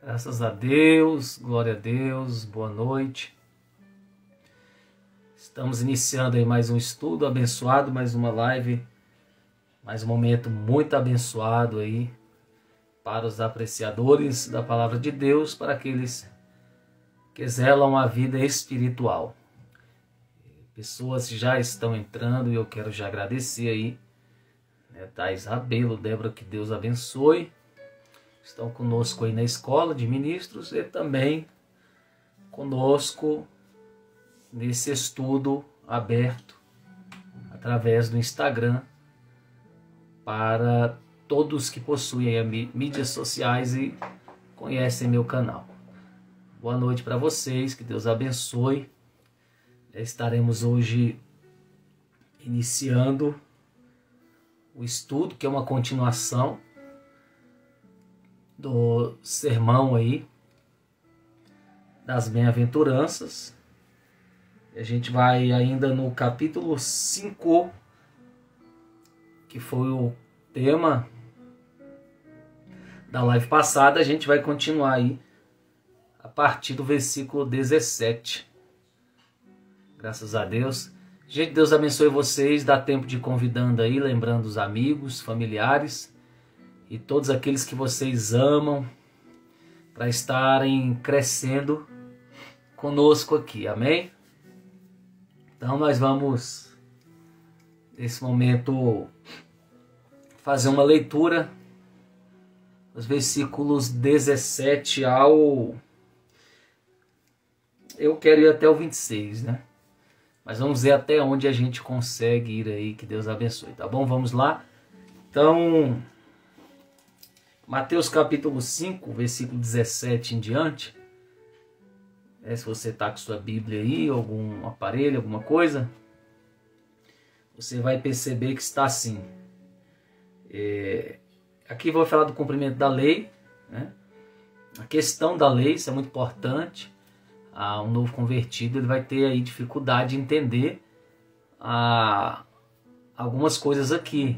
Graças a Deus, glória a Deus, boa noite. Estamos iniciando aí mais um estudo abençoado, mais uma live, mais um momento muito abençoado aí para os apreciadores da palavra de Deus, para aqueles que zelam a vida espiritual. Pessoas já estão entrando e eu quero já agradecer aí, né, Thais Rabelo, Débora, que Deus abençoe. Estão conosco aí na escola de ministros e também conosco nesse estudo aberto através do Instagram para todos que possuem mídias sociais e conhecem meu canal. Boa noite para vocês, que Deus abençoe. Estaremos hoje iniciando o estudo, que é uma continuação do sermão aí das bem-aventuranças. A gente vai ainda no capítulo 5, que foi o tema da live passada. A gente vai continuar aí a partir do versículo 17. Graças a Deus. Gente, Deus abençoe vocês. Dá tempo de ir convidando aí, lembrando os amigos, familiares e todos aqueles que vocês amam para estarem crescendo conosco aqui, amém? Então nós vamos, nesse momento, fazer uma leitura dos versículos 17 ao... Eu quero ir até o 26, né? Mas vamos ver até onde a gente consegue ir aí, que Deus abençoe, tá bom? Vamos lá? Então... Mateus capítulo 5, versículo 17 em diante. Se você está com sua Bíblia aí, algum aparelho, alguma coisa, você vai perceber que está assim. Aqui vou falar do cumprimento da lei, né? A questão da lei, isso é muito importante. Um novo convertido ele vai ter aí dificuldade de entender algumas coisas aqui.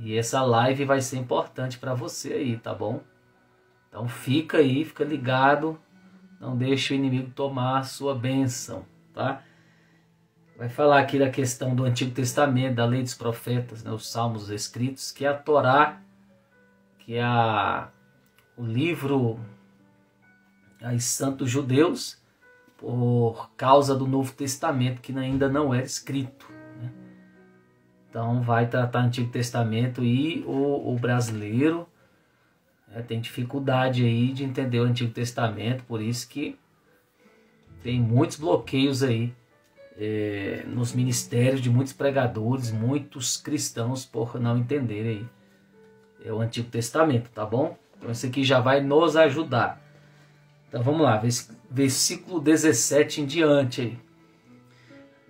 E essa live vai ser importante para você aí, tá bom? Então fica aí, fica ligado. Não deixe o inimigo tomar a sua bênção, tá? Vai falar aqui da questão do Antigo Testamento, da lei dos profetas, né, os salmos escritos, que é a Torá, que é o livro aos santos judeus, por causa do Novo Testamento, que ainda não era escrito. Então vai tratar o Antigo Testamento e o brasileiro tem dificuldade aí de entender o Antigo Testamento, por isso que tem muitos bloqueios aí nos ministérios de muitos pregadores, muitos cristãos por não entenderem aí o Antigo Testamento, tá bom? Então isso aqui já vai nos ajudar. Então vamos lá, versículo 17 em diante aí.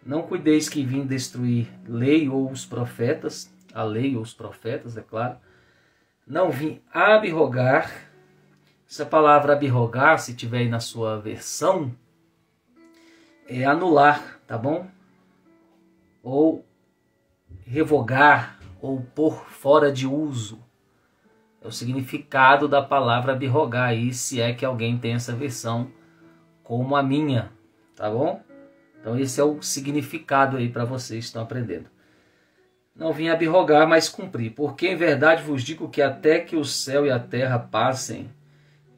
Não cuideis que vim destruir lei ou os profetas, a lei ou os profetas, é claro. Não vim abrogar. Essa palavra abrogar, se tiver aí na sua versão, é anular, tá bom? Ou revogar, ou pôr fora de uso. É o significado da palavra abrogar aí, se é que alguém tem essa versão como a minha, tá bom? Então esse é o significado aí para vocês que estão aprendendo. Não vim abrogar, mas cumprir. Porque em verdade vos digo que até que o céu e a terra passem,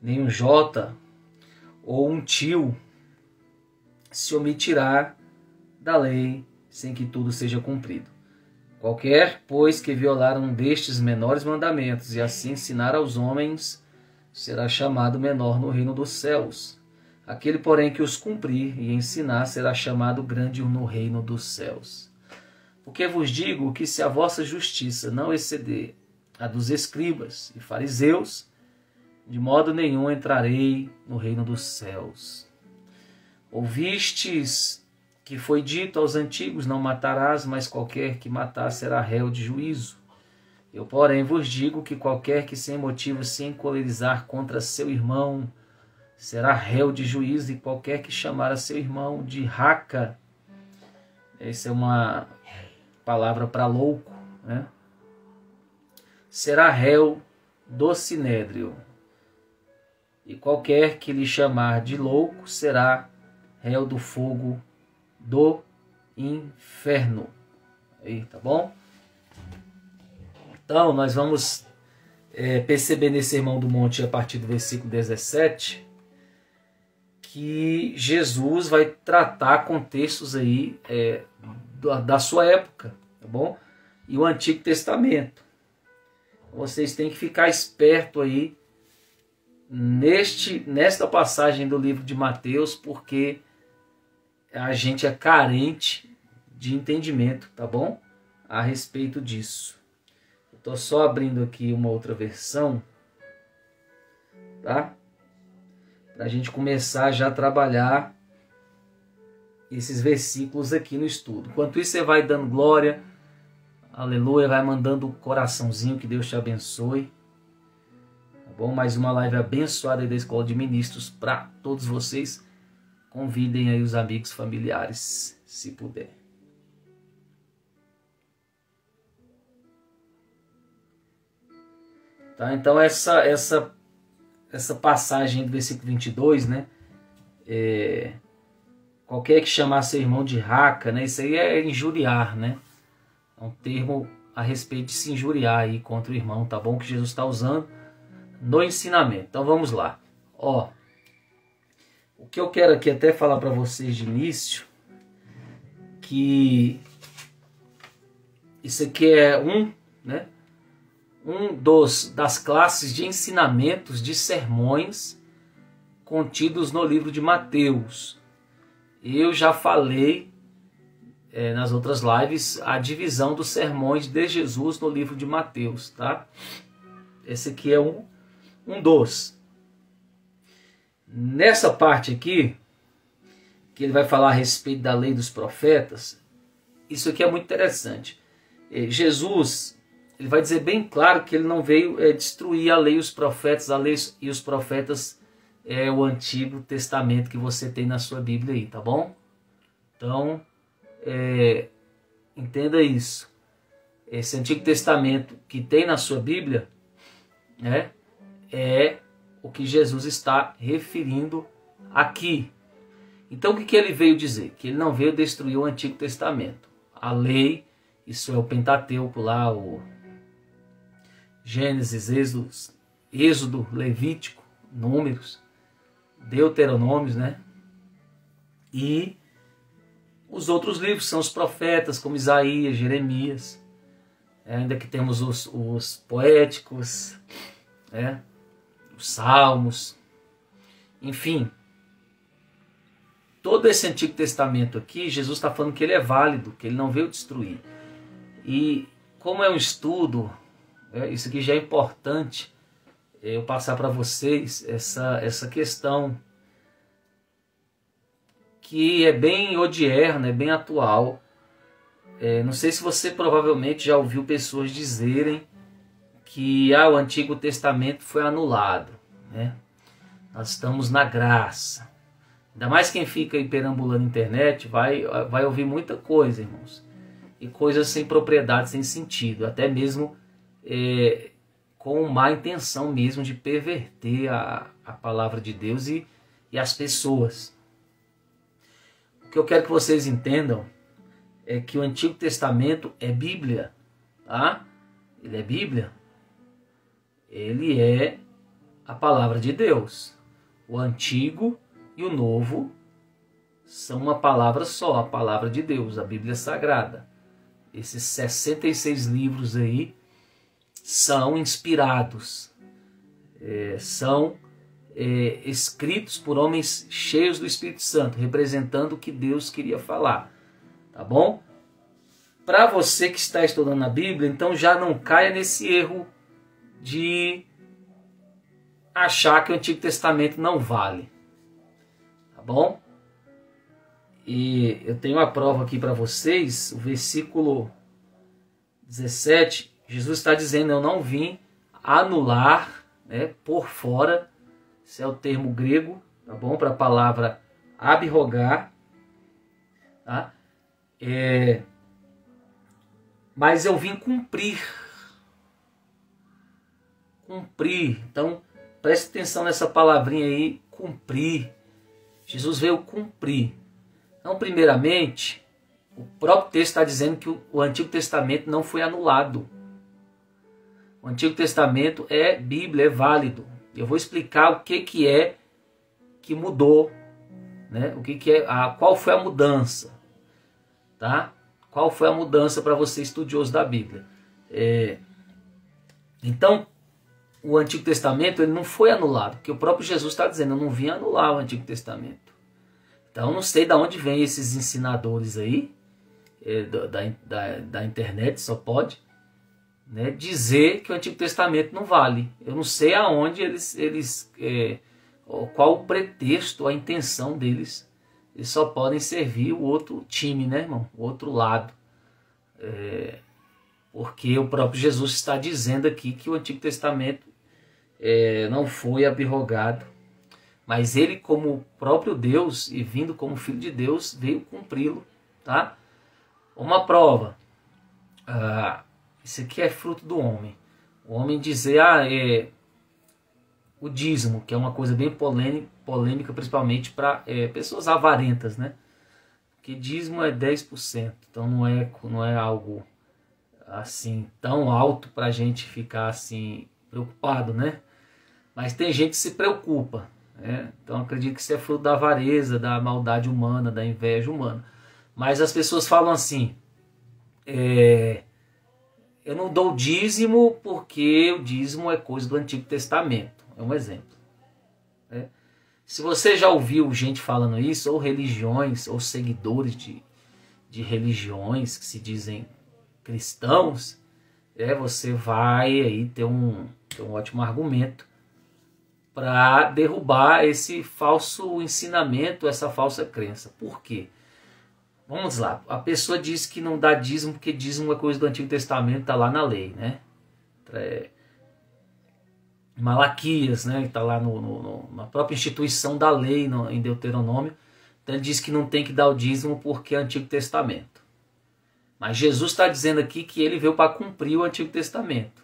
nem um jota ou um tio se omitirá da lei sem que tudo seja cumprido. Qualquer, pois, que violar um destes menores mandamentos e assim ensinar aos homens, será chamado menor no reino dos céus. Aquele, porém, que os cumprir e ensinar será chamado grande no reino dos céus. Porque vos digo que se a vossa justiça não exceder a dos escribas e fariseus, de modo nenhum entrarei no reino dos céus. Ouvistes que foi dito aos antigos, não matarás, mas qualquer que matar será réu de juízo. Eu, porém, vos digo que qualquer que sem motivo se encolerizar contra seu irmão, será réu de juízo, e qualquer que chamar a seu irmão de raca, essa é uma palavra para louco, né? Será réu do sinédrio. e qualquer que lhe chamar de louco será réu do fogo do inferno. Aí, tá bom? Então, nós vamos perceber nesse Sermão do Monte, a partir do versículo 17, que Jesus vai tratar contextos aí da sua época, tá bom? E o Antigo Testamento. Vocês têm que ficar esperto aí nesta passagem do livro de Mateus, porque a gente é carente de entendimento, tá bom? A respeito disso. Estou só abrindo aqui uma outra versão, tá? Para a gente começar já a trabalhar esses versículos aqui no estudo. Enquanto isso, você vai dando glória, aleluia, vai mandando um coraçãozinho, que Deus te abençoe. Tá bom? Mais uma live abençoada aí da Escola de Ministros para todos vocês. Convidem aí os amigos, familiares, se puder. Tá? Então essa passagem do versículo 22, né? Qualquer que chamar seu irmão de raca, né? Isso aí é injuriar, né? É um termo a respeito de se injuriar aí contra o irmão, tá bom? Que Jesus está usando no ensinamento. Então vamos lá. Ó, o que eu quero aqui até falar para vocês de início, que isso aqui é das classes de ensinamentos de sermões contidos no livro de Mateus. Eu já falei nas outras lives a divisão dos sermões de Jesus no livro de Mateus, tá? Esse aqui é um dos. Nessa parte aqui, que ele vai falar a respeito da lei dos profetas, isso aqui é muito interessante. Jesus, ele vai dizer bem claro que ele não veio destruir a lei e os profetas. A lei e os profetas é o Antigo Testamento que você tem na sua Bíblia aí, tá bom? Então, entenda isso. Esse Antigo Testamento que tem na sua Bíblia, né, é o que Jesus está referindo aqui. Então, o que ele veio dizer? Que ele não veio destruir o Antigo Testamento. A lei, isso é o Pentateuco lá, o Gênesis, Êxodo, Levítico, Números, Deuteronômios, né? E os outros livros são os profetas, como Isaías, Jeremias, ainda que temos os poéticos, os salmos, enfim. Todo esse Antigo Testamento aqui, Jesus está falando que ele é válido, que ele não veio destruir. E como é um estudo, isso aqui já é importante eu passar para vocês essa questão que é bem odierna, é bem atual. Não sei se você provavelmente já ouviu pessoas dizerem que o Antigo Testamento foi anulado, né? Nós estamos na graça. Ainda mais quem fica aí perambulando na internet vai ouvir muita coisa, irmãos. E coisas sem propriedade, sem sentido. Até mesmo com má intenção mesmo de perverter a palavra de Deus e as pessoas. O que eu quero que vocês entendam é que o Antigo Testamento é Bíblia, tá? Ele é Bíblia. Ele é a palavra de Deus. O Antigo e o Novo são uma palavra só, a palavra de Deus, a Bíblia Sagrada. Esses 66 livros aí são inspirados, são escritos por homens cheios do Espírito Santo, representando o que Deus queria falar, tá bom? Para você que está estudando a Bíblia, então já não caia nesse erro de achar que o Antigo Testamento não vale, tá bom? E eu tenho uma prova aqui para vocês, o versículo 17, Jesus está dizendo: eu não vim anular, por fora, esse é o termo grego, tá bom? Para a palavra abrogar, tá? Mas eu vim cumprir. Então, preste atenção nessa palavrinha aí, cumprir. Jesus veio cumprir. Então, primeiramente, o próprio texto está dizendo que o Antigo Testamento não foi anulado. O Antigo Testamento é Bíblia, é válido. Eu vou explicar o que é que mudou, né? Qual foi a mudança, tá? Qual foi a mudança para você estudioso da Bíblia? Então, o Antigo Testamento ele não foi anulado, porque o próprio Jesus está dizendo, eu não vim anular o Antigo Testamento. Então, eu não sei de onde vem esses ensinadores aí, da internet, só pode, né, dizer que o Antigo Testamento não vale. Eu não sei aonde qual o pretexto, a intenção deles. Eles só podem servir o outro time, né, irmão? O outro lado. Porque o próprio Jesus está dizendo aqui que o Antigo Testamento não foi abrogado, mas ele, como próprio Deus e vindo como Filho de Deus, veio cumpri-lo, tá? Uma prova. Isso aqui é fruto do homem. O homem dizer, o dízimo, que é uma coisa bem polêmica, principalmente para pessoas avarentas, né? Porque dízimo é 10%, então não é algo assim tão alto para a gente ficar assim preocupado, né? Mas tem gente que se preocupa, né? Então acredito que isso é fruto da avareza, da maldade humana, da inveja humana. Mas as pessoas falam assim, eu não dou dízimo porque o dízimo é coisa do Antigo Testamento. É um exemplo, né? Se você já ouviu gente falando isso, ou religiões, ou seguidores de religiões que se dizem cristãos, você vai aí ter um ótimo argumento para derrubar esse falso ensinamento, essa falsa crença. Por quê? Vamos lá, a pessoa diz que não dá dízimo porque dízimo é coisa do Antigo Testamento, está lá na lei, né? Malaquias, né? Está lá na própria instituição da lei, em Deuteronômio. Então ele diz que não tem que dar o dízimo porque é Antigo Testamento. Mas Jesus está dizendo aqui que ele veio para cumprir o Antigo Testamento.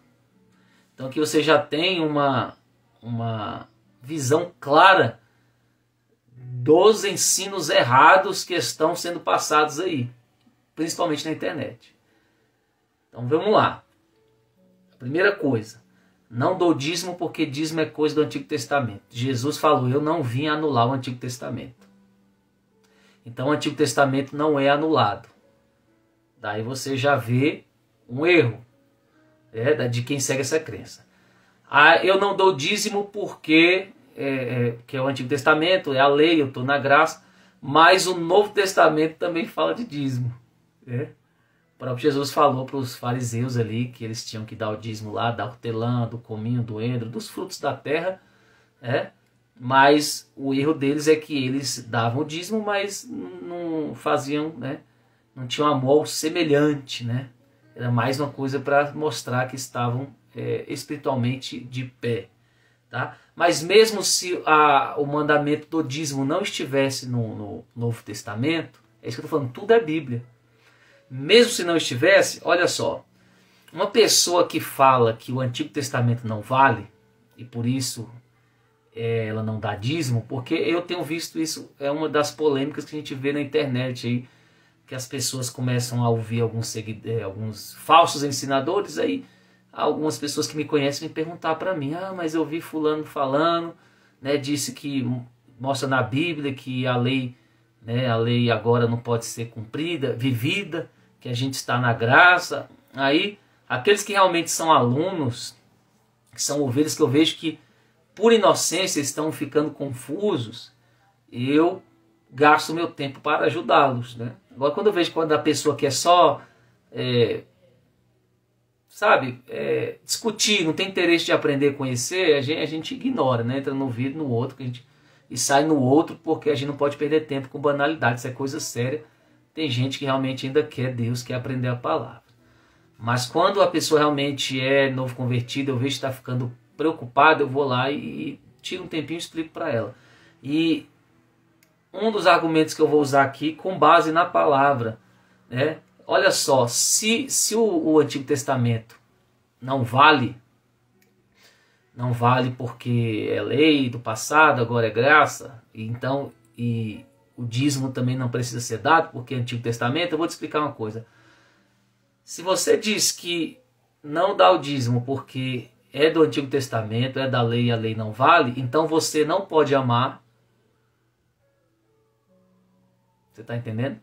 Então aqui você já tem uma visão clara dos ensinos errados que estão sendo passados aí, principalmente na internet. Então vamos lá. A primeira coisa, não dou dízimo porque dízimo é coisa do Antigo Testamento. Jesus falou, eu não vim anular o Antigo Testamento. Então o Antigo Testamento não é anulado. Daí você já vê um erro de quem segue essa crença. Eu não dou dízimo porque que é o Antigo Testamento, é a lei, eu estou na graça, mas o Novo Testamento também fala de dízimo. O próprio Jesus falou para os fariseus ali que eles tinham que dar o dízimo lá da hortelã, do cominho, do endro, dos frutos da terra, mas o erro deles é que eles davam o dízimo, mas não faziam, né? Não tinham amor semelhante, né? Era mais uma coisa para mostrar que estavam espiritualmente de pé, tá? Mas mesmo se o mandamento do dízimo não estivesse no Novo Testamento, é isso que eu estou falando, tudo é Bíblia. Mesmo se não estivesse, olha só, uma pessoa que fala que o Antigo Testamento não vale, e por isso ela não dá dízimo, porque eu tenho visto isso, é uma das polêmicas que a gente vê na internet aí, que as pessoas começam a ouvir alguns falsos ensinadores, aí algumas pessoas que me conhecem me perguntar para mim, mas eu vi fulano falando, né, disse que mostra na Bíblia que a lei agora não pode ser cumprida, vivida, que a gente está na graça. Aí aqueles que realmente são alunos, que são ovelhas, que eu vejo que por inocência estão ficando confusos, eu gasto meu tempo para ajudá-los, né? Agora quando eu vejo quando a pessoa quer só discutir, não tem interesse de aprender, conhecer, a gente ignora, né? Entra no vídeo, no outro, e sai no outro, porque a gente não pode perder tempo com banalidade, isso é coisa séria. Tem gente que realmente ainda quer Deus, quer aprender a palavra. Mas quando a pessoa realmente é novo convertido, eu vejo que está ficando preocupada, eu vou lá e tiro um tempinho e explico para ela. E um dos argumentos que eu vou usar aqui, com base na palavra, né? Olha só, se o Antigo Testamento não vale, não vale porque é lei do passado, agora é graça, então o dízimo também não precisa ser dado porque é Antigo Testamento. Eu vou te explicar uma coisa. Se você diz que não dá o dízimo porque é do Antigo Testamento, é da lei e a lei não vale, então você não pode amar. Você está entendendo?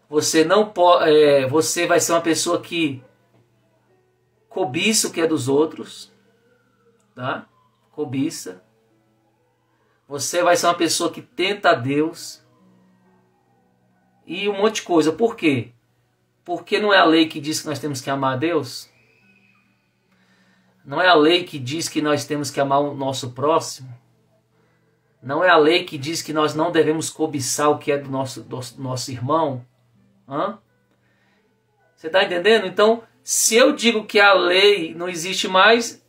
Você não pode, você vai ser uma pessoa que cobiça o que é dos outros, tá? Cobiça. Você vai ser uma pessoa que tenta a Deus e um monte de coisa. Por quê? Porque não é a lei que diz que nós temos que amar a Deus? Não é a lei que diz que nós temos que amar o nosso próximo? Não é a lei que diz que nós não devemos cobiçar o que é do nosso irmão? Hã? Você está entendendo? Então, se eu digo que a lei não existe mais,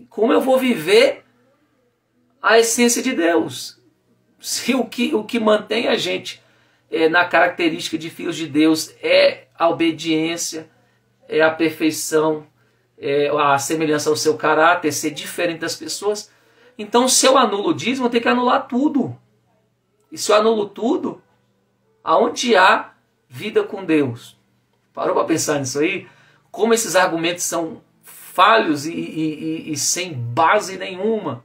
como eu vou viver a essência de Deus? Se o que mantém a gente na característica de filhos de Deus é a obediência, é a perfeição, é a semelhança ao seu caráter, ser diferente das pessoas. Então, se eu anulo o dízimo, eu tenho que anular tudo. E se eu anulo tudo, aonde há vida com Deus? Parou para pensar nisso aí? Como esses argumentos são falhos e sem base nenhuma,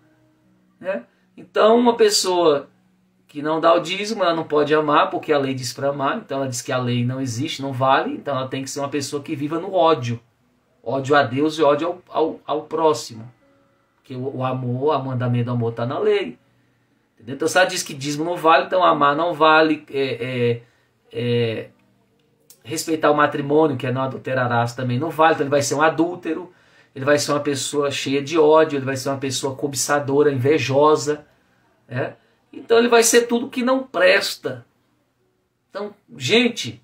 né? Então, uma pessoa que não dá o dízimo, ela não pode amar, porque a lei diz para amar. Então ela diz que a lei não existe, não vale. Então ela tem que ser uma pessoa que viva no ódio. Ódio a Deus e ódio ao próximo. Porque o amor, o mandamento do amor está na lei. Entendeu? Então se ela diz que dízimo não vale, então amar não vale. Respeitar o matrimônio, que é não adulterarás, também não vale. Então ele vai ser um adúltero, ele vai ser uma pessoa cheia de ódio, ele vai ser uma pessoa cobiçadora, invejosa, né? Então ele vai ser tudo que não presta. Então, gente,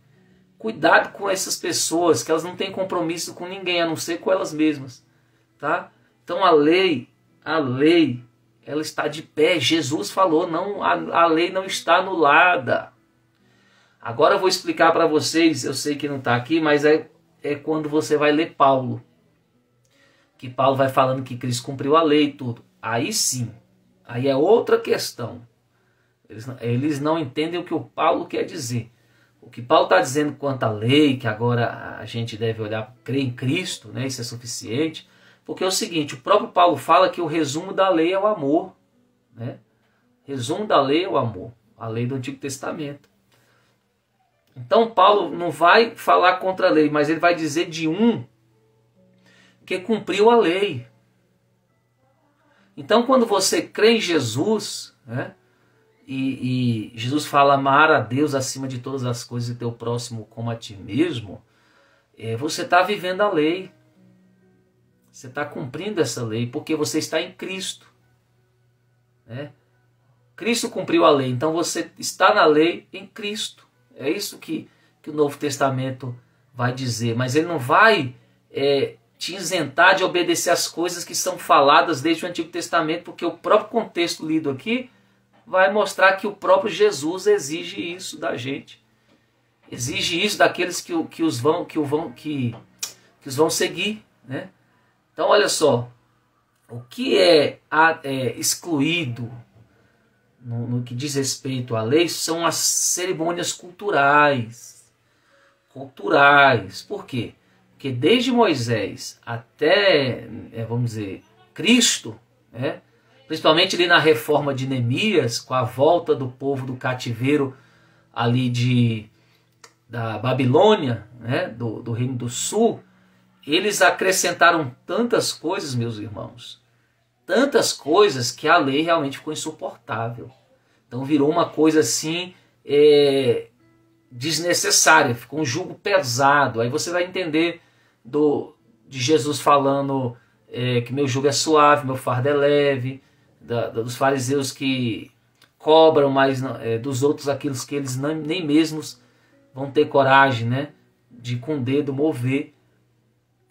cuidado com essas pessoas, que elas não têm compromisso com ninguém, a não ser com elas mesmas, tá? Então a lei, ela está de pé. Jesus falou, não, a lei não está anulada. Agora eu vou explicar para vocês, eu sei que não está aqui, mas é quando você vai ler Paulo. Que Paulo vai falando que Cristo cumpriu a lei e tudo. Aí sim, aí é outra questão. Eles não entendem o que o Paulo quer dizer. O que Paulo está dizendo quanto à lei, que agora a gente deve olhar, crer em Cristo, né? Isso é suficiente. Porque é o seguinte, o próprio Paulo fala que o resumo da lei é o amor, né? Resumo da lei é o amor, a lei do Antigo Testamento. Então Paulo não vai falar contra a lei, mas ele vai dizer de um que cumpriu a lei. Então quando você crê em Jesus, né? E Jesus fala amar a Deus acima de todas as coisas e teu próximo como a ti mesmo, você está vivendo a lei. Você está cumprindo essa lei porque você está em Cristo, né? Cristo cumpriu a lei, então você está na lei em Cristo. É isso que o Novo Testamento vai dizer. Mas ele não vai te isentar de obedecer às coisas que são faladas desde o Antigo Testamento, porque o próprio contexto lido aqui vai mostrar que o próprio Jesus exige isso da gente. Exige isso daqueles que os vão seguir, né? Então olha só, o que é excluído no que diz respeito à lei são as cerimônias culturais. Por quê? Porque desde Moisés até, vamos dizer, Cristo, né? Principalmente ali na reforma de Neemias, com a volta do povo do cativeiro ali da Babilônia, né? do Reino do Sul, eles acrescentaram tantas coisas, meus irmãos, tantas coisas que a lei realmente ficou insuportável. Então virou uma coisa assim desnecessária, ficou um jugo pesado. Aí você vai entender de Jesus falando que meu jugo é suave, meu fardo é leve, dos fariseus que cobram mais dos outros aquilo que eles nem mesmos vão ter coragem, né, de com o dedo mover.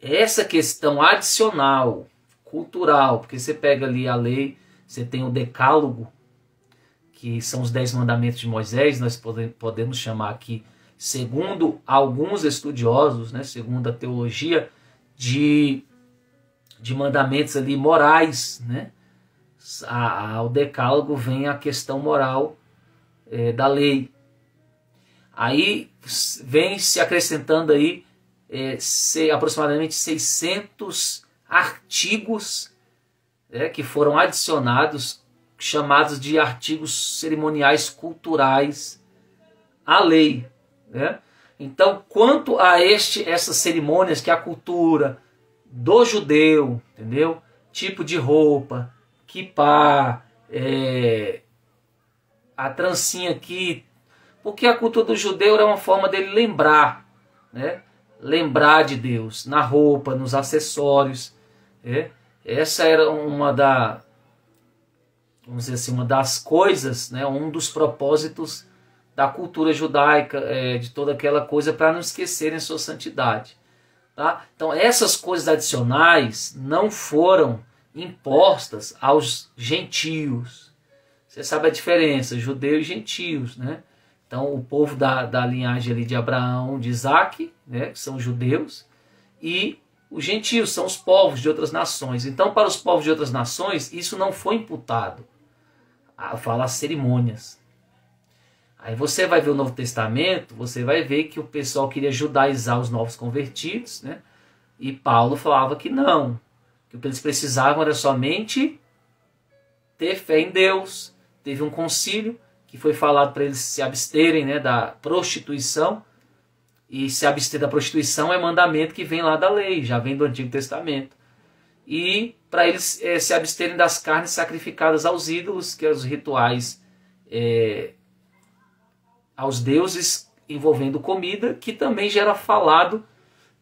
Essa questão adicional, cultural, porque você pega ali a lei, você tem o decálogo, que são os 10 mandamentos de Moisés, nós podemos chamar aqui, segundo alguns estudiosos, né, segundo a teologia, de de mandamentos ali morais, né? Ao decálogo vem a questão moral da lei. Aí vem se acrescentando aí aproximadamente 600 artigos que foram adicionados, chamados de artigos cerimoniais culturais à lei, né? Então, quanto a essas cerimônias, que é a cultura do judeu, entendeu? Tipo de roupa, quipá, a trancinha aqui, porque a cultura do judeu era uma forma dele lembrar, né? Lembrar de Deus, na roupa, nos acessórios. Essa era vamos dizer assim, uma das coisas, né? Um dos propósitos da cultura judaica, de toda aquela coisa, para não esquecerem sua santidade. Tá? Então essas coisas adicionais não foram impostas aos gentios. Você sabe a diferença, judeus e gentios, né? Então o povo da linhagem ali de Abraão, de Isaac, né, que são judeus, e os gentios são os povos de outras nações. Então para os povos de outras nações isso não foi imputado. Fala as cerimônias. Aí você vai ver o Novo Testamento, você vai ver que o pessoal queria judaizar os novos convertidos, né? E Paulo falava que não, que o que eles precisavam era somente ter fé em Deus. Teve um concílio que foi falado para eles se absterem, né, da prostituição, e se abster da prostituição é mandamento que vem lá da lei, já vem do Antigo Testamento. E para eles se absterem das carnes sacrificadas aos ídolos, que são os rituais aos deuses envolvendo comida, que também já era falado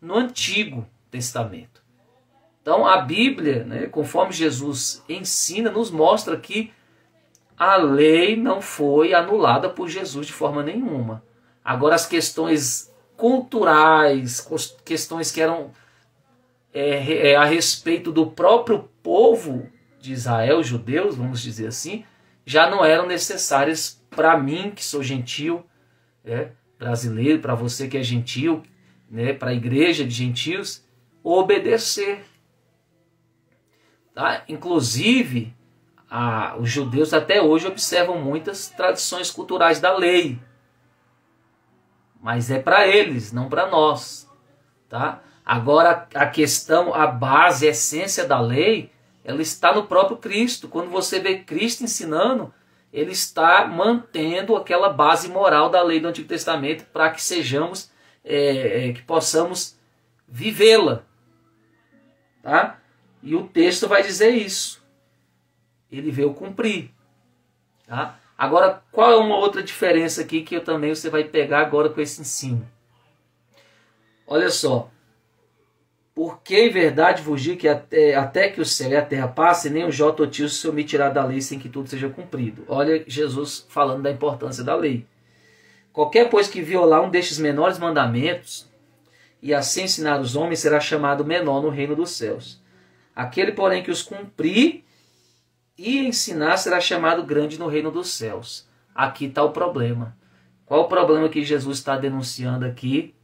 no Antigo Testamento. Então a Bíblia, né, conforme Jesus ensina, nos mostra que a lei não foi anulada por Jesus de forma nenhuma. Agora as questões culturais, questões que eram a respeito do próprio povo de Israel, judeus, vamos dizer assim, já não eram necessárias para mim, que sou gentil, brasileiro, para você que é gentil, né, para a igreja de gentios, obedecer. Tá? Inclusive, os judeus até hoje observam muitas tradições culturais da lei, mas é para eles, não para nós. Tá? Agora, a questão, a base, a essência da lei, ela está no próprio Cristo. Quando você vê Cristo ensinando, ele está mantendo aquela base moral da lei do Antigo Testamento para que sejamos, que possamos vivê-la. Tá? E o texto vai dizer isso. Ele veio cumprir. Tá? Agora, qual é uma outra diferença aqui que você vai pegar agora com esse ensino? Olha só. Porque em verdade vos digo que até que o céu e a terra passem, nem o jota ou tio se omitirá da lei sem que tudo seja cumprido. Olha Jesus falando da importância da lei. Qualquer, pois, que violar um destes menores mandamentos e assim ensinar os homens será chamado menor no reino dos céus. Aquele, porém, que os cumprir e ensinar será chamado grande no reino dos céus. Aqui está o problema. Qual o problema que Jesus está denunciando aqui?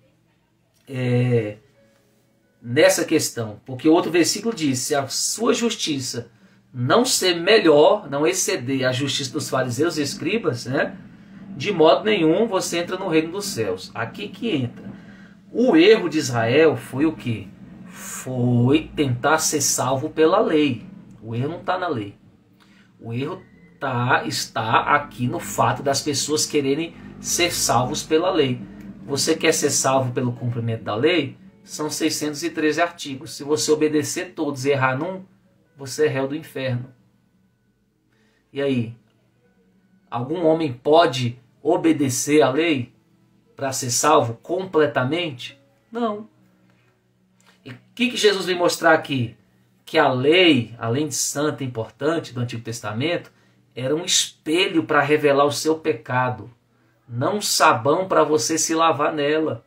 Nessa questão, porque o outro versículo diz: se a sua justiça não ser melhor, não exceder a justiça dos fariseus e escribas, né, de modo nenhum você entra no reino dos céus. Aqui que entra. O erro de Israel foi o quê? Foi tentar ser salvo pela lei. O erro não está na lei. O erro está aqui no fato das pessoas quererem ser salvos pela lei. Você quer ser salvo pelo cumprimento da lei? São 613 artigos. Se você obedecer todos e errar num, você é réu do inferno. E aí? Algum homem pode obedecer à lei para ser salvo completamente? Não. E o que Jesus vem mostrar aqui? Que a lei, além de santa e importante do Antigo Testamento, era um espelho para revelar o seu pecado. Não um sabão para você se lavar nela.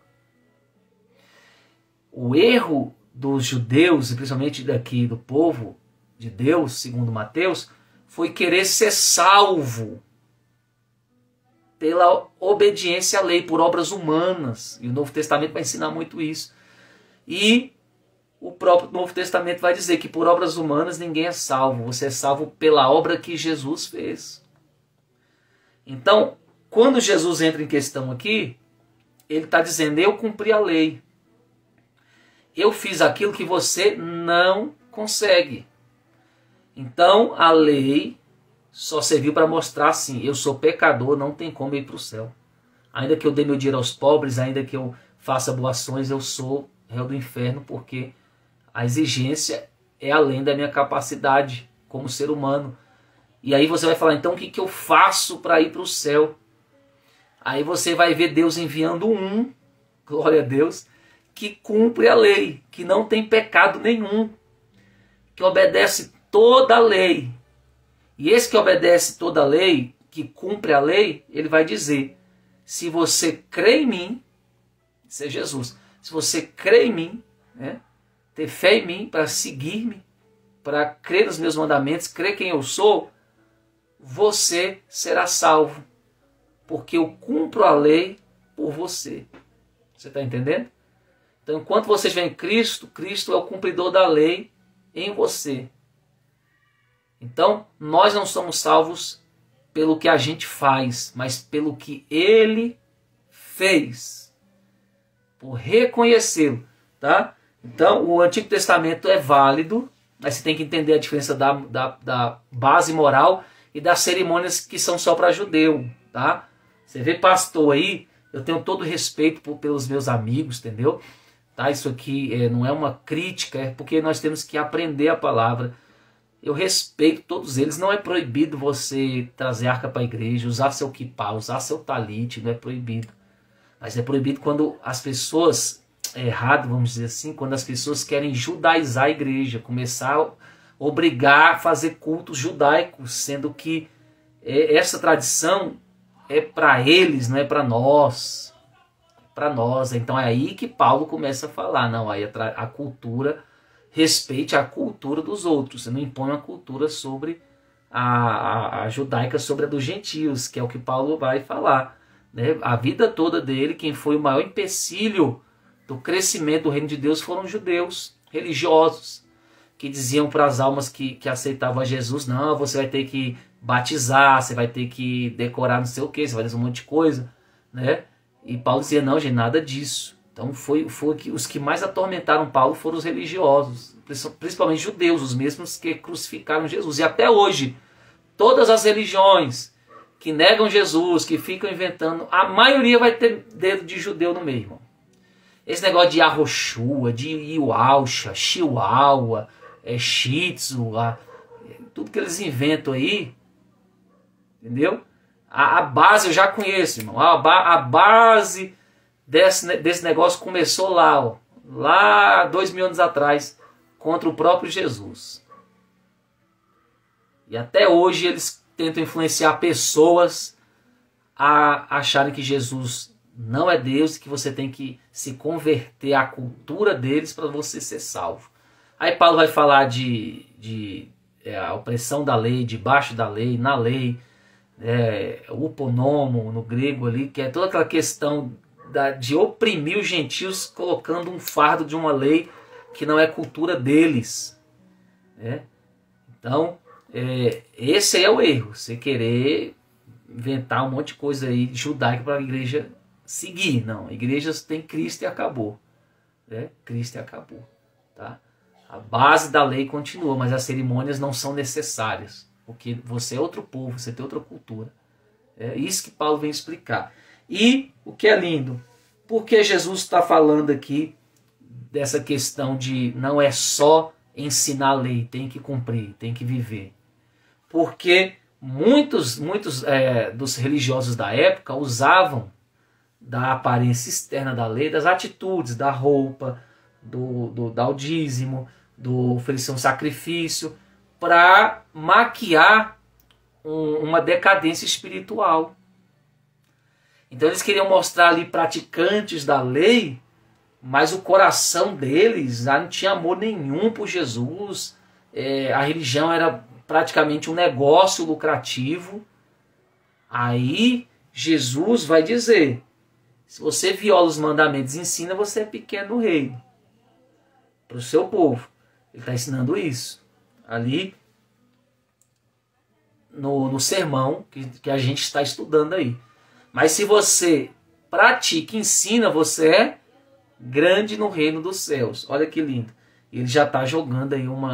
O erro dos judeus, e principalmente daqui do povo de Deus, segundo Mateus, foi querer ser salvo pela obediência à lei, por obras humanas. E o Novo Testamento vai ensinar muito isso. E o próprio Novo Testamento vai dizer que por obras humanas ninguém é salvo. Você é salvo pela obra que Jesus fez. Então, quando Jesus entra em questão aqui, ele está dizendo, eu cumpri a lei. Eu fiz aquilo que você não consegue. Então, a lei só serviu para mostrar assim, eu sou pecador, não tem como ir para o céu. Ainda que eu dê meu dinheiro aos pobres, ainda que eu faça boas ações, eu sou réu do inferno, porque a exigência é além da minha capacidade como ser humano. E aí você vai falar, então o que eu faço para ir para o céu? Aí você vai ver Deus enviando um, glória a Deus, que cumpre a lei, que não tem pecado nenhum, que obedece toda a lei. E esse que obedece toda a lei, que cumpre a lei, ele vai dizer, se você crê em mim, isso é Jesus, se você crê em mim, né, ter fé em mim, para seguir-me, para crer nos meus mandamentos, crer quem eu sou, você será salvo, porque eu cumpro a lei por você. Você está entendendo? Então, enquanto você estiver em Cristo, Cristo é o cumpridor da lei em você. Então, nós não somos salvos pelo que a gente faz, mas pelo que Ele fez, por reconhecê-lo, tá? Então, o Antigo Testamento é válido, mas você tem que entender a diferença da base moral e das cerimônias que são só para judeu, tá? Você vê pastor aí, eu tenho todo respeito pelos meus amigos, entendeu? Tá? Isso aqui não é uma crítica, é porque nós temos que aprender a palavra. Eu respeito todos eles, não é proibido você trazer arca para a igreja, usar seu kippah, usar seu talite, não é proibido. Mas é proibido quando as pessoas, é errado, vamos dizer assim, quando as pessoas querem judaizar a igreja, começar a obrigar a fazer cultos judaicos, sendo que essa tradição é para eles, não é para nós. Para nós. Então é aí que Paulo começa a falar, não, aí a cultura, respeite a cultura dos outros, você não impõe uma cultura sobre a judaica, sobre a dos gentios, que é o que Paulo vai falar. Né? A vida toda dele, quem foi o maior empecilho do crescimento do reino de Deus foram os judeus religiosos, que diziam para as almas que aceitavam a Jesus, não, você vai ter que batizar, você vai ter que decorar não sei o que, você vai fazer um monte de coisa, né? E Paulo dizia, não, gente, nada disso. Então foi que os que mais atormentaram Paulo foram os religiosos, principalmente judeus, os mesmos que crucificaram Jesus. E até hoje, todas as religiões que negam Jesus, que ficam inventando, a maioria vai ter dedo de judeu no meio, irmão. Esse negócio de Arrochua, de Iuaucha, Chihuahua, Shih Tzu, tudo que eles inventam aí, entendeu? A base eu já conheço, irmão. A base desse negócio começou lá, ó, lá 2000 anos atrás, contra o próprio Jesus. E até hoje eles tentam influenciar pessoas a acharem que Jesus não é Deus e que você tem que se converter à cultura deles para você ser salvo. Aí Paulo vai falar de a opressão da lei, debaixo da lei, na lei, uponomo no grego ali, que é toda aquela questão de oprimir os gentios colocando um fardo de uma lei que não é cultura deles. Né? Então, esse aí é o erro, você querer inventar um monte de coisa aí judaica para a igreja seguir. Não, a igreja tem Cristo e acabou. Né? Cristo e acabou. Tá? A base da lei continua, mas as cerimônias não são necessárias. Porque você é outro povo, você tem outra cultura. É isso que Paulo vem explicar. E o que é lindo, porque Jesus está falando aqui dessa questão de não é só ensinar a lei, tem que cumprir, tem que viver. Porque muitos dos religiosos da época usavam da aparência externa da lei, das atitudes, da roupa, do dízimo, do oferecer um sacrifício, para maquiar uma decadência espiritual. Então eles queriam mostrar ali praticantes da lei, mas o coração deles não tinha amor nenhum por Jesus. A religião era praticamente um negócio lucrativo. Aí Jesus vai dizer, se você viola os mandamentos e ensina, você é pequeno no reino. para o seu povo. Ele está ensinando isso ali no sermão que a gente está estudando aí. Mas se você pratica e ensina, você é grande no reino dos céus. Olha que lindo. Ele já está jogando aí um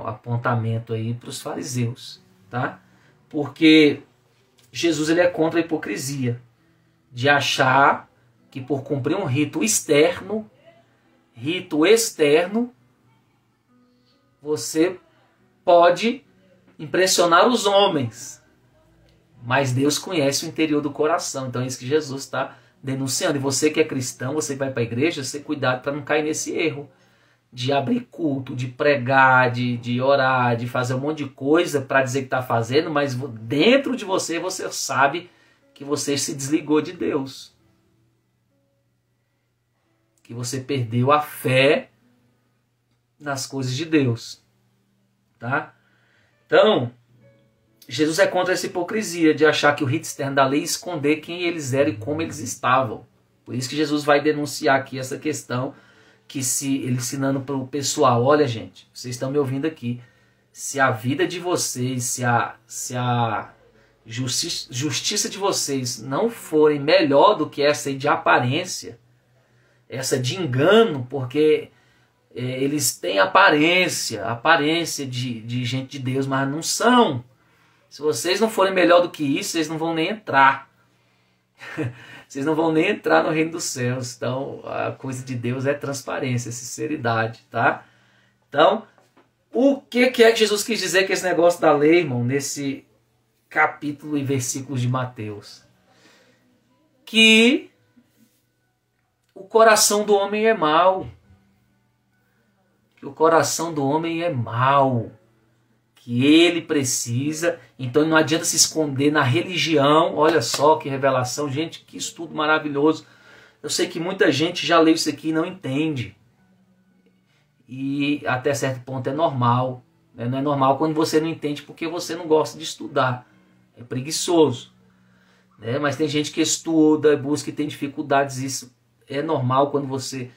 apontamento aí para os fariseus, tá? Porque Jesus ele é contra a hipocrisia de achar que por cumprir um rito externo, você pode impressionar os homens. Mas Deus conhece o interior do coração. Então é isso que Jesus está denunciando. E você que é cristão, você vai para a igreja, você cuidado para não cair nesse erro de abrir culto, de pregar, de orar, de fazer um monte de coisa para dizer que está fazendo, mas dentro de você, você sabe que você se desligou de Deus. Que você perdeu a fé nas coisas de Deus. Tá? Então, Jesus é contra essa hipocrisia de achar que o rito externo da lei ia esconder quem eles eram e como eles estavam. Por isso que Jesus vai denunciar aqui essa questão, que se ele ensinando para o pessoal, olha gente, vocês estão me ouvindo aqui, se a vida de vocês, se a justiça de vocês não forem melhor do que essa aí de aparência, essa de engano, porque eles têm aparência de gente de Deus, mas não são. Se vocês não forem melhor do que isso, vocês não vão nem entrar. Vocês não vão nem entrar no reino dos céus. Então, a coisa de Deus é transparência, sinceridade, tá? Então, o que é que Jesus quis dizer com esse negócio da lei, irmão, nesse capítulo e versículos de Mateus? Que o coração do homem é mau. Que o coração do homem é mau. Que ele precisa, então não adianta se esconder na religião. Olha só que revelação, gente, que estudo maravilhoso. Eu sei que muita gente já leu isso aqui e não entende. E até certo ponto é normal. Né? Não é normal quando você não entende porque você não gosta de estudar. É preguiçoso. Né? Mas tem gente que estuda, busca e tem dificuldades. Isso é normal quando você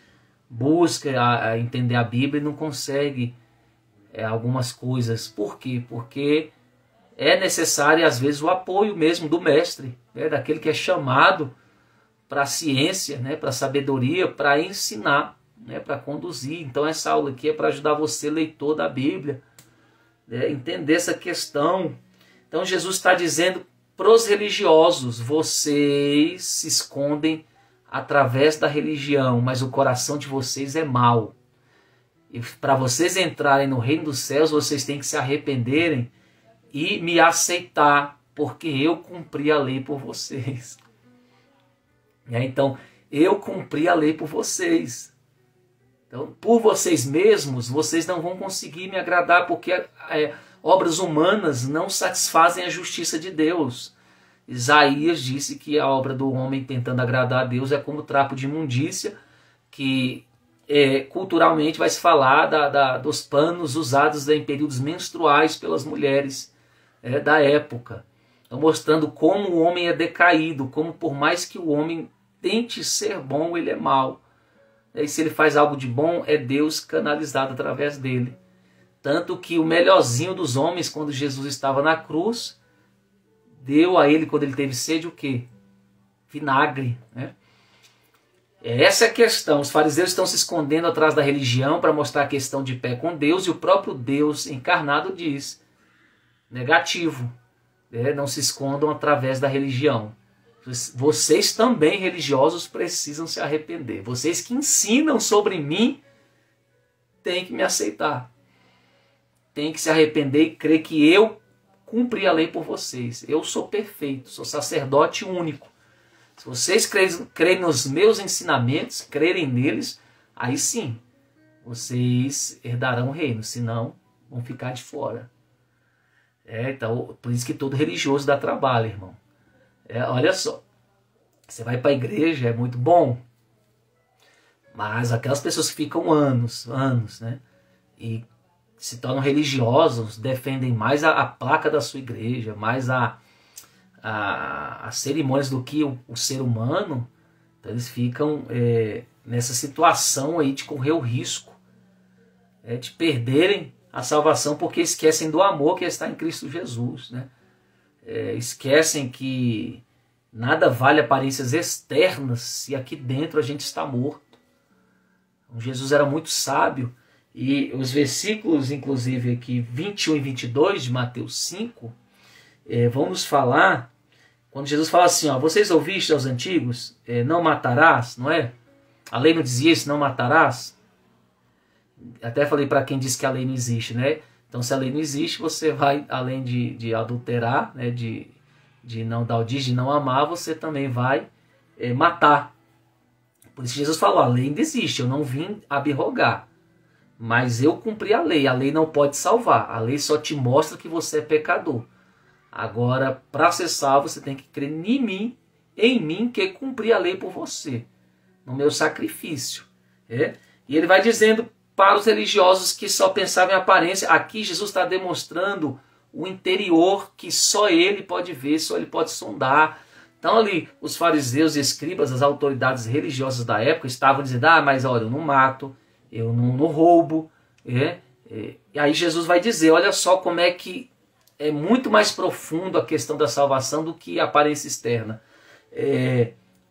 busca a entender a Bíblia e não consegue algumas coisas. Por quê? Porque é necessário, às vezes, o apoio mesmo do mestre, né? Daquele que é chamado para a ciência, né? Para a sabedoria, para ensinar, né? Para conduzir. Então essa aula aqui é para ajudar você, leitor da Bíblia, né? Entender essa questão. Então Jesus está dizendo para os religiosos, vocês se escondem através da religião, mas o coração de vocês é mau. E para vocês entrarem no reino dos céus, vocês têm que se arrependerem e me aceitar, porque eu cumpri a lei por vocês. Então, eu cumpri a lei por vocês. Então, por vocês mesmos, vocês não vão conseguir me agradar, porque obras humanas não satisfazem a justiça de Deus. Isaías disse que a obra do homem tentando agradar a Deus é como trapo de imundícia, que culturalmente vai se falar dos panos usados em períodos menstruais pelas mulheres da época. Então, mostrando como o homem é decaído, como por mais que o homem tente ser bom, ele é mau. E se ele faz algo de bom, é Deus canalizado através dele. Tanto que o melhorzinho dos homens, quando Jesus estava na cruz, deu a ele, quando ele teve sede, o quê? Vinagre, né? Essa é a questão. Os fariseus estão se escondendo atrás da religião para mostrar a questão de pé com Deus, e o próprio Deus encarnado diz, negativo, não se escondam através da religião. Vocês também, religiosos, precisam se arrepender. Vocês que ensinam sobre mim têm que me aceitar. Têm que se arrepender e crer que eu cumpri a lei por vocês. Eu sou perfeito, sou sacerdote único. Se vocês crerem nos meus ensinamentos, crerem neles, aí sim, vocês herdarão o reino, senão vão ficar de fora. Então, por isso que todo religioso dá trabalho, irmão. Olha só, você vai para a igreja, é muito bom, mas aquelas pessoas que ficam anos, né, e se tornam religiosos, defendem mais a placa da sua igreja, mais as cerimônias do que o ser humano, então eles ficam nessa situação aí de correr o risco de perderem a salvação porque esquecem do amor que está em Cristo Jesus, né? Esquecem que nada vale aparências externas se aqui dentro a gente está morto. Então, Jesus era muito sábio e os versículos, inclusive aqui 21 e 22 de Mateus 5, vão nos falar, quando Jesus fala assim, ó, vocês ouvistes aos antigos, não matarás, não é? A lei não dizia isso, não matarás? Até falei para quem diz que a lei não existe, né? Então, se a lei não existe, você vai, além de adulterar, né, de não dar o dízimo, de não amar, você também vai matar. Por isso Jesus falou, a lei ainda existe, eu não vim abrogar, mas eu cumpri a lei não pode salvar, a lei só te mostra que você é pecador. Agora, para ser salvo, você tem que crer em mim, que cumpri a lei por você, no meu sacrifício. E ele vai dizendo para os religiosos que só pensavam em aparência, aqui Jesus está demonstrando o interior que só ele pode ver, só ele pode sondar. Então ali os fariseus e escribas, as autoridades religiosas da época, estavam dizendo, mas olha, eu não mato, eu não roubo. E aí Jesus vai dizer, olha só como é que é muito mais profundo a questão da salvação do que a aparência externa.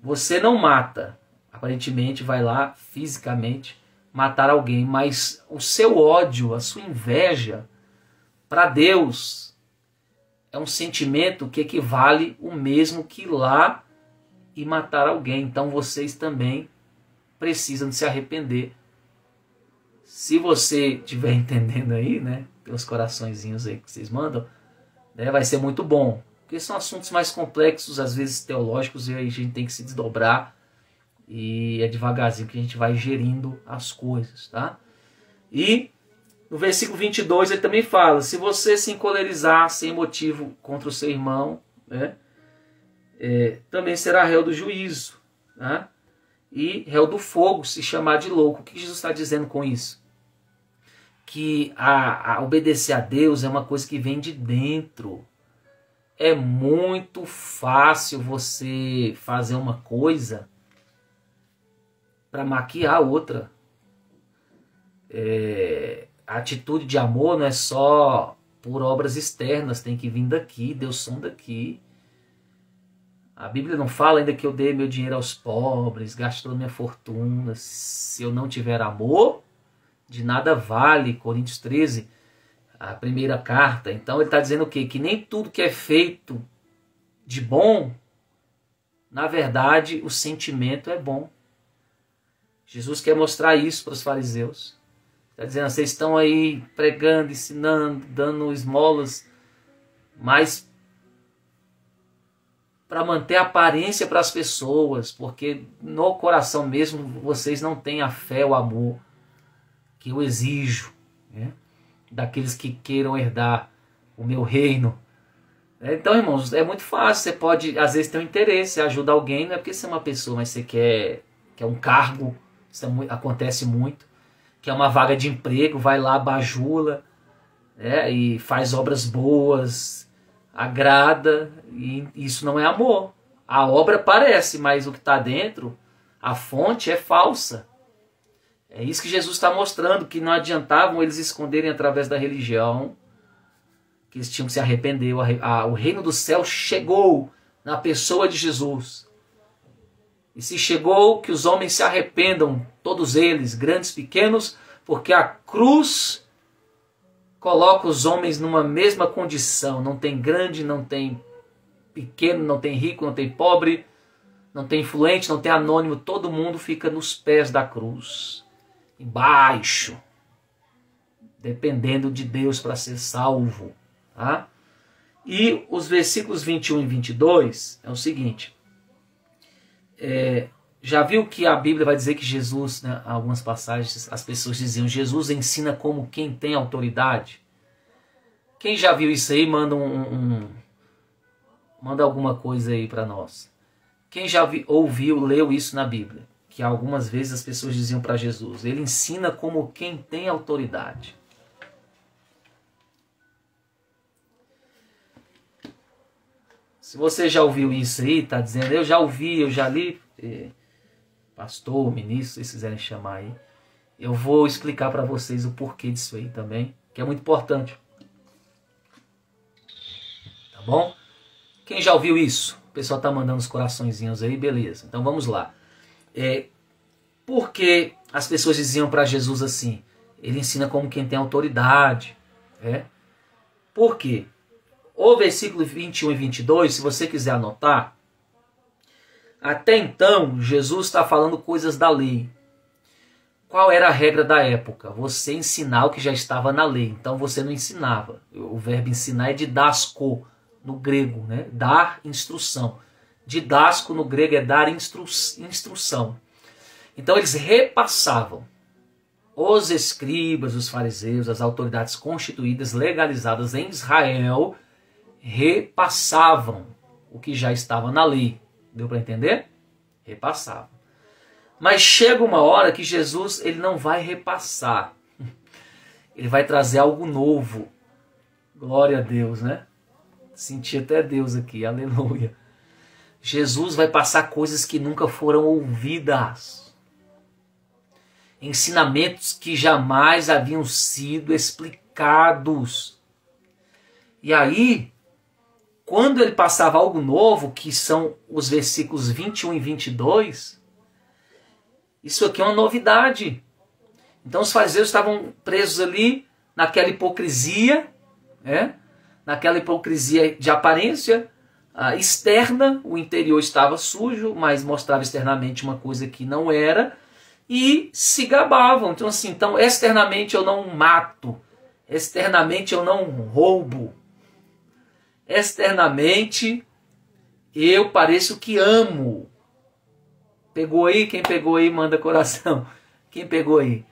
Você não mata, aparentemente vai lá fisicamente matar alguém, mas o seu ódio, a sua inveja, para Deus, é um sentimento que equivale o mesmo que ir lá e matar alguém. Então vocês também precisam de se arrepender. Se você estiver entendendo aí, né, tem uns coraçõezinhos aí que vocês mandam, né, vai ser muito bom. Porque são assuntos mais complexos, às vezes teológicos, e aí a gente tem que se desdobrar. E é devagarzinho que a gente vai gerindo as coisas, tá? E no versículo 22 ele também fala, se você se encolerizar sem motivo contra o seu irmão, né, também será réu do juízo, né? E réu do fogo se chamar de louco. O que Jesus está dizendo com isso? Que a obedecer a Deus é uma coisa que vem de dentro. É muito fácil você fazer uma coisa para maquiar a outra. A atitude de amor não é só por obras externas, tem que vir daqui, Deus sonda daqui. A Bíblia não fala ainda que eu dei meu dinheiro aos pobres, gastou minha fortuna. Se eu não tiver amor, de nada vale. Coríntios 13, a primeira carta. Então ele está dizendo o quê? Que nem tudo que é feito de bom, na verdade, o sentimento é bom. Jesus quer mostrar isso para os fariseus. Está dizendo, vocês estão aí pregando, ensinando, dando esmolas, mas para manter a aparência para as pessoas, porque no coração mesmo vocês não têm a fé, o amor que eu exijo, né, daqueles que queiram herdar o meu reino. Então, irmãos, é muito fácil. Você pode, às vezes, ter um interesse, ajudar alguém, não é porque você é uma pessoa, mas você quer um cargo. Isso acontece muito, que é uma vaga de emprego, vai lá, bajula, e faz obras boas, agrada, e isso não é amor. A obra parece, mas o que está dentro, a fonte é falsa. É isso que Jesus está mostrando, que não adiantavam eles esconderem através da religião, que eles tinham que se arrepender. O reino do céu chegou na pessoa de Jesus. E se chegou, que os homens se arrependam, todos eles, grandes, pequenos, porque a cruz coloca os homens numa mesma condição. Não tem grande, não tem pequeno, não tem rico, não tem pobre, não tem influente, não tem anônimo. Todo mundo fica nos pés da cruz, embaixo, dependendo de Deus para ser salvo. Tá? E os versículos 21 e 22 é o seguinte... já viu que a Bíblia vai dizer que Jesus, né, algumas passagens, as pessoas diziam, Jesus ensina como quem tem autoridade? Quem já viu isso aí, manda manda alguma coisa aí para nós. Quem já ouviu, leu isso na Bíblia? Que algumas vezes as pessoas diziam para Jesus, ele ensina como quem tem autoridade. Se você já ouviu isso aí, está dizendo, eu já ouvi, eu já li... pastor, ministro, se vocês quiserem chamar aí. Eu vou explicar para vocês o porquê disso aí também, que é muito importante. Tá bom? Quem já ouviu isso? O pessoal tá mandando os coraçõezinhos aí, beleza. Então vamos lá. Por que as pessoas diziam para Jesus assim? Ele ensina como quem tem autoridade. Por quê? O versículo 21 e 22, se você quiser anotar, até então Jesus está falando coisas da lei. Qual era a regra da época? Você ensinar o que já estava na lei. Então você não ensinava. O verbo ensinar é didasko no grego, né? Dar instrução. Didasko no grego é dar instrução. Então eles repassavam. Os escribas, os fariseus, as autoridades constituídas, legalizadas em Israel, repassavam o que já estava na lei. Deu para entender? Repassavam. Mas chega uma hora que Jesus ele não vai repassar. Ele vai trazer algo novo. Glória a Deus, né? Senti até Deus aqui, aleluia. Jesus vai passar coisas que nunca foram ouvidas. Ensinamentos que jamais haviam sido explicados. E aí, quando ele passava algo novo, que são os versículos 21 e 22... Isso aqui é uma novidade. Então os fariseus estavam presos ali naquela hipocrisia, naquela hipocrisia de aparência externa. O interior estava sujo, mas mostrava externamente uma coisa que não era. E se gabavam. Então assim, externamente eu não mato. Externamente eu não roubo. Externamente eu pareço que amo. Pegou aí? Quem pegou aí, manda coração. Quem pegou aí?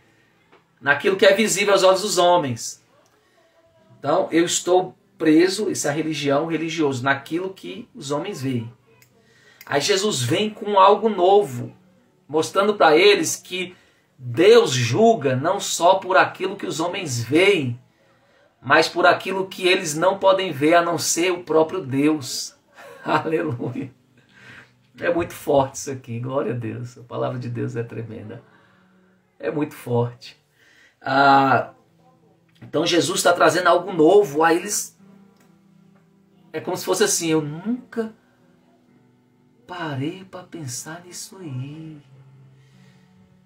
Naquilo que é visível aos olhos dos homens. Então, eu estou preso, isso é a religião, religioso, naquilo que os homens veem. Aí Jesus vem com algo novo, mostrando para eles que Deus julga não só por aquilo que os homens veem, mas por aquilo que eles não podem ver, a não ser o próprio Deus. Aleluia. É muito forte isso aqui, glória a Deus. A palavra de Deus é tremenda. É muito forte. Então Jesus está trazendo algo novo. Aí eles... É como se fosse assim, eu nunca parei para pensar nisso aí.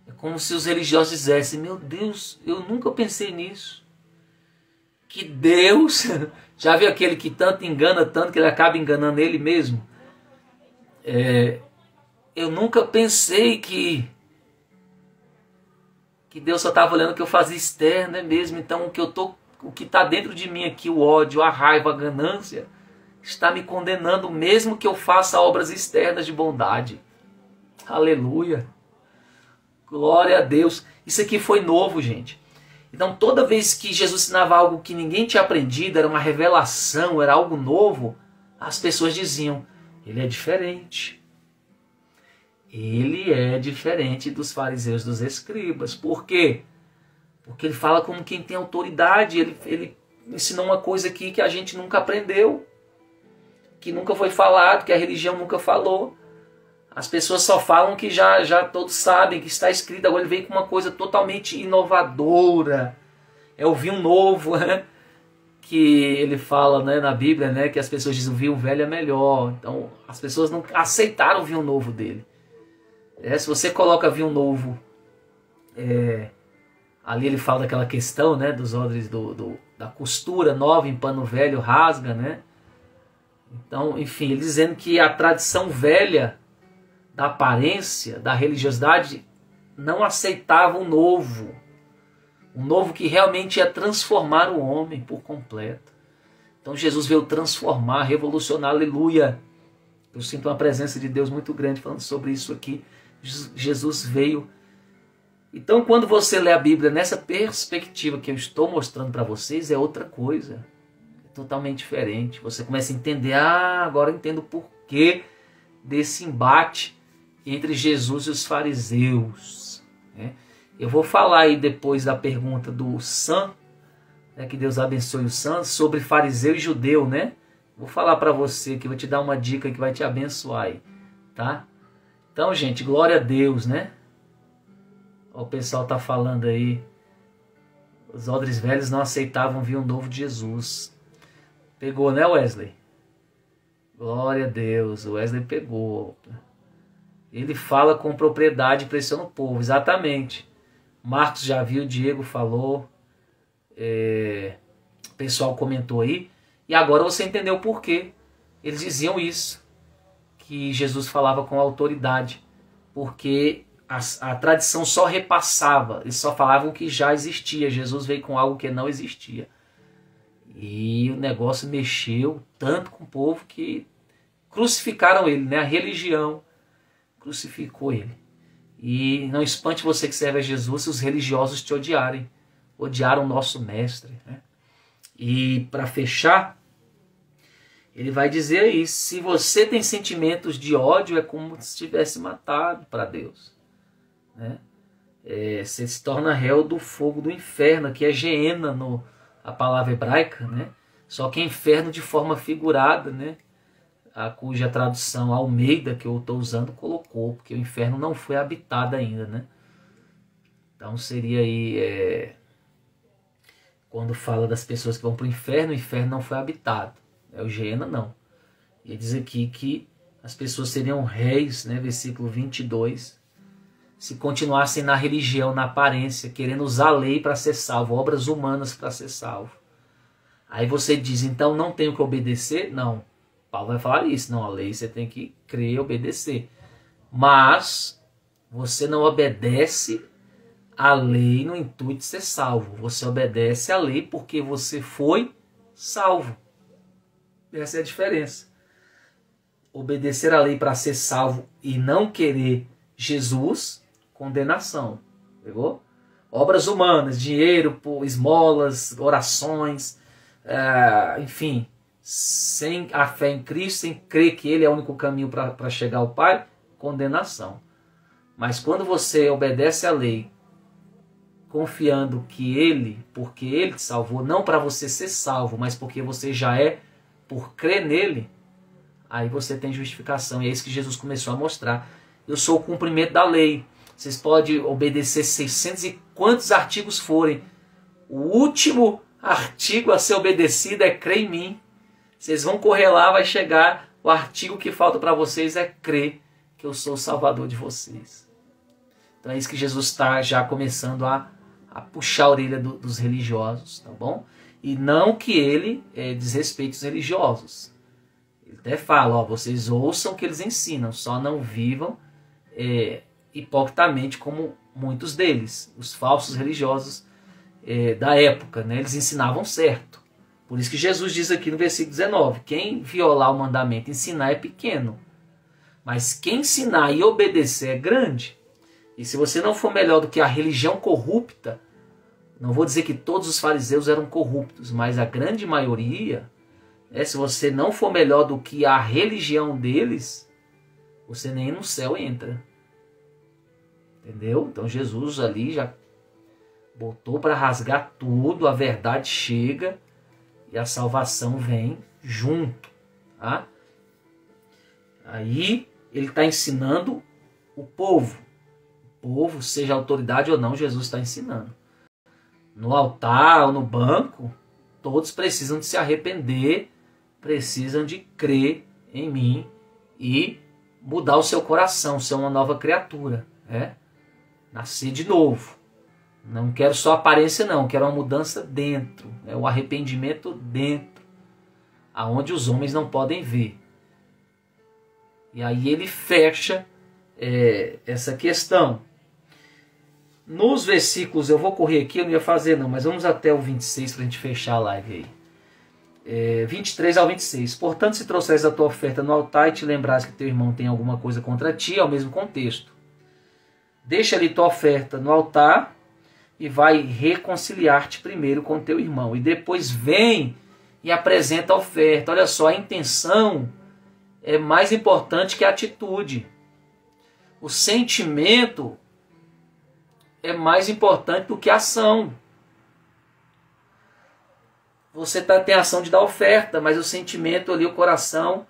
É como se os religiosos dissessem, meu Deus, eu nunca pensei nisso. Que Deus... Já viu aquele que tanto engana, tanto que ele acaba enganando ele mesmo? Eu nunca pensei que Deus só estava olhando o que eu fazia externo, é mesmo? Então o que está dentro de mim aqui, o ódio, a raiva, a ganância, está me condenando mesmo que eu faça obras externas de bondade. Aleluia. Glória a Deus. Isso aqui foi novo, gente. Então toda vez que Jesus ensinava algo que ninguém tinha aprendido, era uma revelação, era algo novo, as pessoas diziam, ele é diferente. Ele é diferente dos fariseus, dos escribas. Por quê? Porque ele fala como quem tem autoridade. Ele ensinou uma coisa aqui que a gente nunca aprendeu. Que nunca foi falado, que a religião nunca falou. As pessoas só falam que já todos sabem, que está escrito. Agora ele veio com uma coisa totalmente inovadora. É o vinho novo, né? Que ele fala, né, na Bíblia, né, que as pessoas dizem o vinho velho é melhor. Então as pessoas não aceitaram o vinho novo dele. Se você coloca vinho novo, ali ele fala daquela questão, né, dos odres da costura nova em pano velho rasga, né? Então, enfim, ele dizendo que a tradição velha da aparência, da religiosidade, não aceitava o novo. Um novo que realmente ia transformar o homem por completo. Então Jesus veio transformar, revolucionar, aleluia. Eu sinto uma presença de Deus muito grande falando sobre isso aqui. Jesus veio. Então quando você lê a Bíblia nessa perspectiva que eu estou mostrando para vocês, é outra coisa. É totalmente diferente. Você começa a entender, agora eu entendo o porquê desse embate entre Jesus e os fariseus, né? Eu vou falar aí depois da pergunta do Sam, né, que Deus abençoe o Sam, sobre fariseu e judeu, né? Vou falar para você que vou te dar uma dica que vai te abençoar aí, tá? Então, gente, glória a Deus, né? O pessoal tá falando aí. Os odres velhos não aceitavam vir um novo de Jesus. Pegou, né, Wesley? Glória a Deus, o Wesley pegou. Ele fala com propriedade, pressiona o povo, exatamente. Marcos já viu, Diego falou, o pessoal comentou aí. E agora você entendeu o porquê eles diziam isso, que Jesus falava com autoridade, porque a tradição só repassava, eles só falavam que já existia. Jesus veio com algo que não existia. E o negócio mexeu tanto com o povo que crucificaram ele, né? A religião crucificou ele. E não espante você que serve a Jesus se os religiosos te odiarem. Odiaram o nosso mestre, né? E para fechar, ele vai dizer aí, se você tem sentimentos de ódio, é como se tivesse matado para Deus, né? Você se torna réu do fogo do inferno, que é Geena, a palavra hebraica, né? Só que é inferno de forma figurada, né? A cuja tradução Almeida, que eu estou usando, colocou, porque o inferno não foi habitado ainda, né? Então seria aí, quando fala das pessoas que vão para o inferno não foi habitado. O Geena não. E diz aqui que as pessoas seriam réis, né? Versículo 22, se continuassem na religião, na aparência, querendo usar a lei para ser salvo, obras humanas para ser salvo. Aí você diz, então não tenho que obedecer? Não. Paulo vai falar isso. Não, a lei você tem que crer e obedecer. Mas você não obedece a lei no intuito de ser salvo. Você obedece a lei porque você foi salvo. Essa é a diferença. Obedecer a lei para ser salvo e não querer Jesus, condenação. Pegou? Obras humanas, dinheiro, esmolas, orações, enfim, sem a fé em Cristo, sem crer que Ele é o único caminho para chegar ao Pai, condenação. Mas quando você obedece à lei, confiando que porque Ele te salvou, não para você ser salvo, mas porque você já é, por crer nele, aí você tem justificação. E é isso que Jesus começou a mostrar. Eu sou o cumprimento da lei. Vocês podem obedecer 600 e quantos artigos forem. O último artigo a ser obedecido é crer em mim. Vocês vão correr lá, vai chegar. O artigo que falta para vocês é crer que eu sou o Salvador de vocês. Então é isso que Jesus está já começando a puxar a orelha dos religiosos, tá bom? E não que ele desrespeite os religiosos. Ele até fala, vocês ouçam o que eles ensinam, só não vivam hipocritamente como muitos deles, os falsos religiosos da época, né? Eles ensinavam certo. Por isso que Jesus diz aqui no versículo 19, quem violar o mandamento, ensinar é pequeno, mas quem ensinar e obedecer é grande. E se você não for melhor do que a religião corrupta, não vou dizer que todos os fariseus eram corruptos, mas a grande maioria, se você não for melhor do que a religião deles, você nem no céu entra. Entendeu? Então Jesus ali já botou para rasgar tudo, a verdade chega e a salvação vem junto. Tá? Aí ele está ensinando o povo. O povo, seja autoridade ou não, Jesus está ensinando. No altar ou no banco, todos precisam de se arrepender, precisam de crer em mim e mudar o seu coração, ser uma nova criatura. Nascer de novo. Não quero só aparência não, quero uma mudança dentro, o arrependimento dentro, aonde os homens não podem ver. E aí ele fecha essa questão. Nos versículos, eu vou correr aqui, eu não ia fazer não, mas vamos até o 26 para a gente fechar a live aí. 23 ao 26. Portanto, se trouxeres a tua oferta no altar e te lembrares que teu irmão tem alguma coisa contra ti, é o mesmo contexto. Deixa ali tua oferta no altar e vai reconciliar-te primeiro com teu irmão. E depois vem e apresenta a oferta. Olha só, a intenção é mais importante que a atitude. O sentimento é mais importante do que a ação. Você tem a ação de dar oferta, mas o sentimento ali, o coração,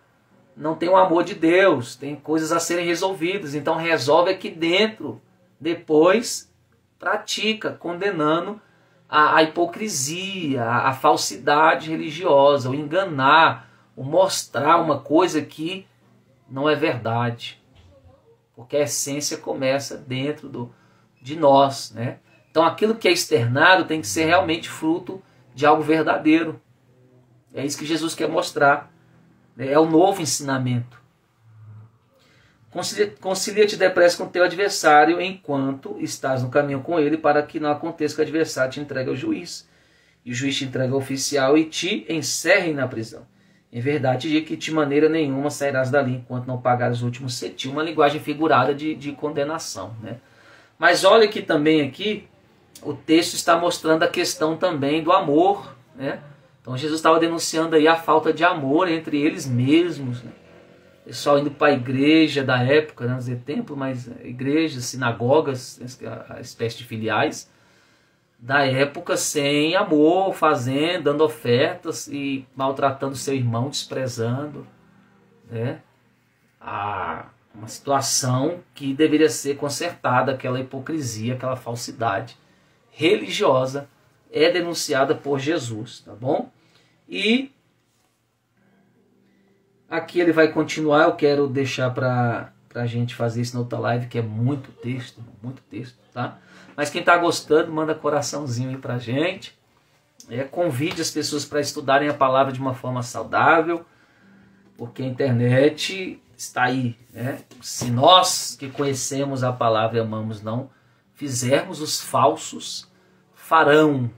não tem o amor de Deus, tem coisas a serem resolvidas, então resolve aqui dentro, depois pratica, condenando a hipocrisia, a falsidade religiosa, o enganar, o mostrar uma coisa que não é verdade, porque a essência começa dentro de nós, né? Então aquilo que é externado tem que ser realmente fruto de algo verdadeiro. É isso que Jesus quer mostrar. É o novo ensinamento. Concilia-te depressa com teu adversário enquanto estás no caminho com ele, para que não aconteça que o adversário te entregue ao juiz, e o juiz te entregue ao oficial e te encerrem na prisão. Em verdade, digo que de maneira nenhuma sairás dali enquanto não pagares o último cetim. Uma linguagem figurada de condenação, né? Mas olha que também aqui o texto está mostrando a questão também do amor, né? Então Jesus estava denunciando aí a falta de amor entre eles mesmos, né? Pessoal indo para a igreja da época, não dizer templo, mas igrejas, sinagogas, a espécie de filiais da época, sem amor, fazendo, dando ofertas e maltratando seu irmão, desprezando, né? Uma situação que deveria ser consertada, aquela hipocrisia, aquela falsidade religiosa é denunciada por Jesus, tá bom? E aqui ele vai continuar, eu quero deixar para a gente fazer isso na outra live, que é muito texto, tá? Mas quem está gostando, manda coraçãozinho aí para a gente. Convide as pessoas para estudarem a palavra de uma forma saudável, porque a internet está aí, né? Se nós que conhecemos a palavra e amamos não fizermos, os falsos farão.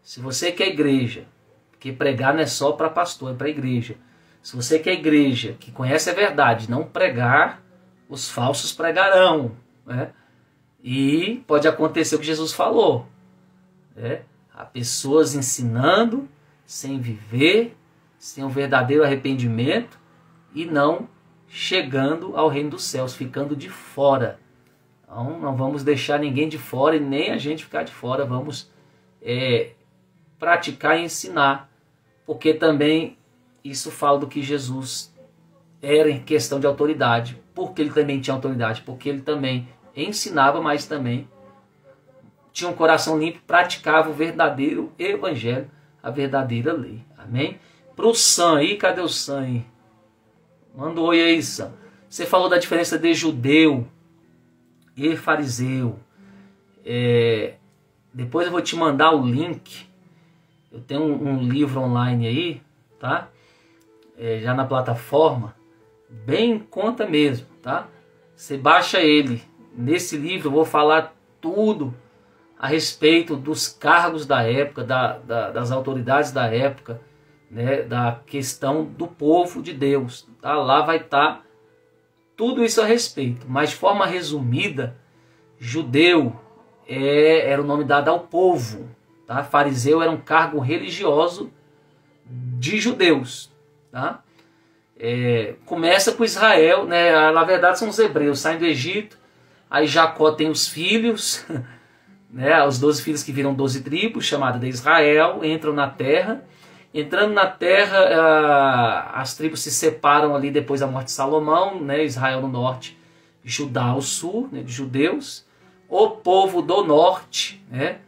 Se você quer igreja, porque pregar não é só para pastor, é para igreja. Se você quer igreja que conhece a verdade, não pregar, os falsos pregarão, né? E pode acontecer o que Jesus falou, né? Há pessoas ensinando sem viver, sem um verdadeiro arrependimento e não chegando ao reino dos céus, ficando de fora. Então não vamos deixar ninguém de fora e nem a gente ficar de fora. Vamos praticar e ensinar, porque também isso fala do que Jesus era em questão de autoridade. Porque ele também tinha autoridade, porque ele também ensinava, mas também tinha um coração limpo, praticava o verdadeiro evangelho, a verdadeira lei. Amém? Pro Sam aí, cadê o Sam aí? Manda um oi aí, Sam. Você falou da diferença de judeu e fariseu. Depois eu vou te mandar o link. Eu tenho um livro online aí, tá? Já na plataforma, bem em conta mesmo, tá? Você baixa ele. Nesse livro eu vou falar tudo a respeito dos cargos da época, das autoridades da época, né? Da questão do povo de Deus, tá? Lá vai estar tudo isso a respeito, mas de forma resumida, judeu era o nome dado ao povo, tá? Fariseu era um cargo religioso de judeus, tá? Começa com Israel, né? Na verdade são os hebreus, saem do Egito, aí Jacó tem os filhos, né? Os 12 filhos que viram 12 tribos, chamada de Israel, entram na terra. Entrando na terra, as tribos se separam ali depois da morte de Salomão, né? Israel no norte, Judá ao sul, né? De judeus. O povo do norte, né?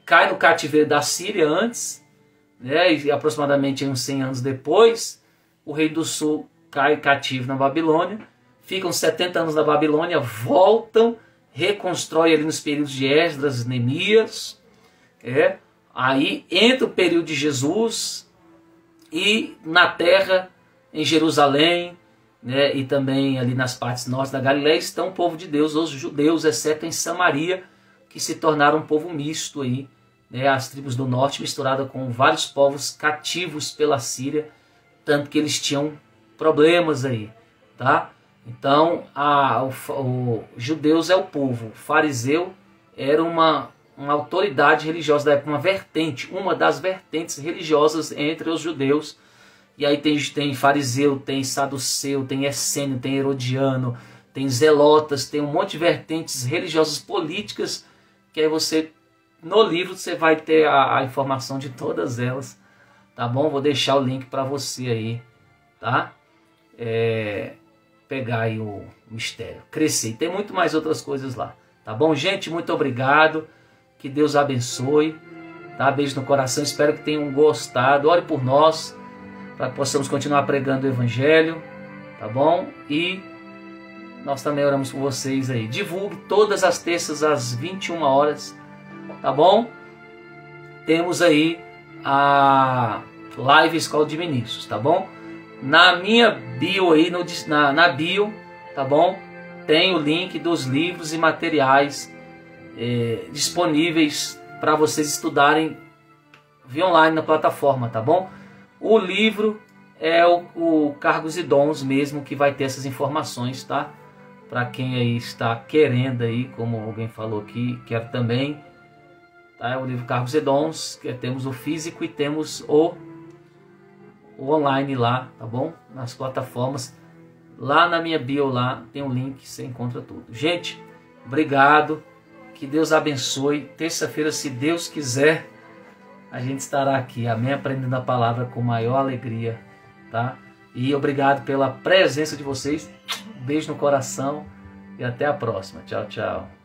Cai no cativeiro da Síria antes, né? E aproximadamente uns 100 anos depois, o rei do sul cai cativo na Babilônia, ficam 70 anos na Babilônia, voltam, reconstroem ali nos períodos de Esdras, Neemias, aí entra o período de Jesus e na terra, em Jerusalém, né, e também ali nas partes norte da Galileia, estão o povo de Deus, os judeus, exceto em Samaria, que se tornaram um povo misto aí, né, as tribos do norte misturadas com vários povos cativos pela Síria, tanto que eles tinham problemas aí, tá? Então, o judeus é o povo, o fariseu era uma autoridade religiosa da época, uma das vertentes religiosas entre os judeus. E aí tem fariseu, tem saduceu, tem essênio, tem herodiano, tem zelotas, tem um monte de vertentes religiosas políticas, que aí você, no livro, você vai ter a informação de todas elas, tá bom? Vou deixar o link para você aí, tá? pegar aí o mistério, crescer. E tem muito mais outras coisas lá. Tá bom, gente? Muito obrigado. Que Deus abençoe. Tá? Beijo no coração. Espero que tenham gostado. Ore por nós, para que possamos continuar pregando o Evangelho. Tá bom? E nós também oramos por vocês aí. Divulgue todas as terças às 21 horas. Tá bom? Temos aí a Live Escola de Ministros. Tá bom? Na minha bio aí, na bio, tá bom? Tem o link dos livros e materiais disponíveis para vocês estudarem via online na plataforma, tá bom? O livro é o Cargos e Dons mesmo, que vai ter essas informações, tá? Para quem aí está querendo aí, como alguém falou aqui, quero também, tá? É o livro Cargos e Dons, que temos o físico e temos o online lá, tá bom? Nas plataformas. Lá na minha bio lá tem um link, você encontra tudo. Gente, obrigado. Que Deus abençoe. Terça-feira, se Deus quiser, a gente estará aqui, amém, aprendendo a palavra com maior alegria, tá? E obrigado pela presença de vocês. Um beijo no coração e até a próxima. Tchau, tchau.